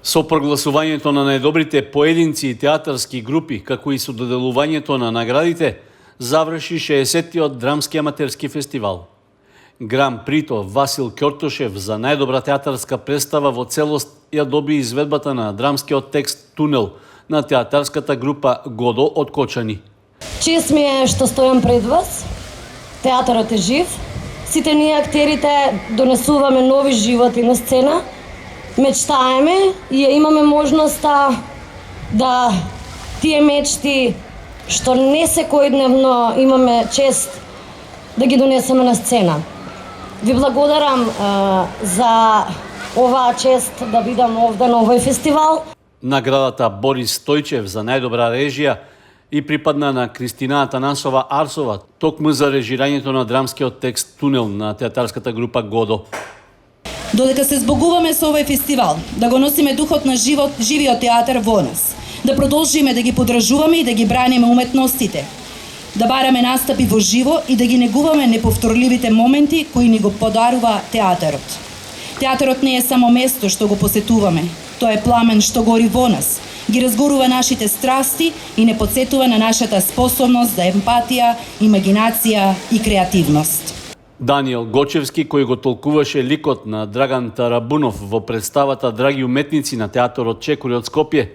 Со прогласувањето на најдобрите поединци и театарски групи, како и со доделувањето на наградите, заврши 60-тиот драмски аматерски фестивал. Гран прито Васил Ќортошев за најдобра театарска представа во целост ја доби изведбата на драмскиот текст Тунел на театарската група Годо од Кочани. Чест ми е што стојам пред вас. Театарот е жив. Сите ние актерите донесуваме нови животи на сцена. Мечтаеме и ја имаме можноста да тие мечти што не секојдневно имаме чест да ги донесеме на сцена. Ви благодарам за оваа чест да бидам овде на овој фестивал. Наградата Борис Стојчев за најдобра режија и припадна на Кристина Атанасова Арсова, токму за режирањето на драмскиот текст Тунел на театарската група Годо. Додека се збогуваме со овој фестивал, да го носиме духот на живиот театар во нас, да продолжиме да ги подражуваме и да ги браниме уметностите, да бараме настапи во живо и да ги негуваме неповторливите моменти кои ни го подарува театарот. Театарот не е само место што го посетуваме, тоа е пламен што гори во нас, ги разгорува нашите страсти и не подсетува на нашата способност за емпатија, имагинација и креативност. Даниел Гочевски, кој го толкуваше ликот на Драган Тарабунов во представата Драги уметници на театарот Чекори од Скопје,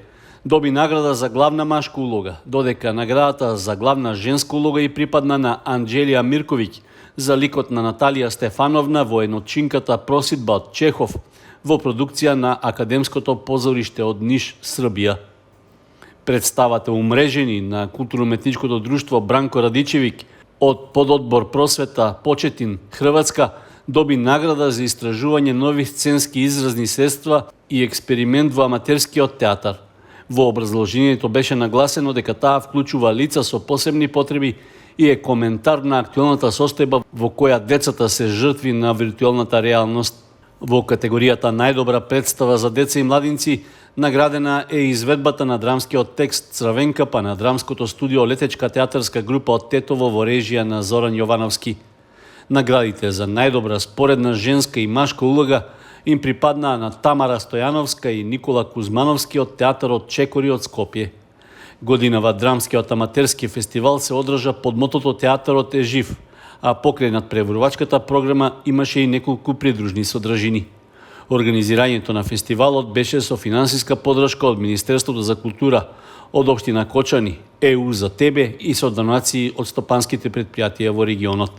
доби награда за главна машка улога, додека наградата за главна женска улога и припадна на Анџелија Мирковиќ за ликот на Наталија Стефановна во еночинката Просидба од Чехов во продукција на Академското позориште од Ниш, Србија. Представата Умрежени на културно-уметничкото друштво Бранко Радичевиќ од пододбор Просвета Почетин, Хрватска, доби награда за истражување нови сценски изразни средства и експеримент во аматерскиот театар. Во образложението беше нагласено дека таа вклучува лица со посебни потреби и е коментар на актуелната состојба во која децата се жртви на виртуелната реалност. Во категоријата најдобра представа за деца и младинци наградена е изведбата на драмскиот текст Црвенкапа на драмското студио Летечка театарска група од Тетово во режија на Зоран Јовановски. Наградите за најдобра споредна женска и машка улога им припаднаа на Тамара Стојановска и Никола Кузмановски од театарот Чекори од Скопје. Годинава драмскиот аматерски фестивал се одржа под мотото Театарот е жив, а покрај надпреварувачката програма имаше и неколку придружни содржини. Организирањето на фестивалот беше со финансиска подршка од Министерството за култура, од општина Кочани, ЕУ за тебе и со донации од стопанските претпријатија во регионот.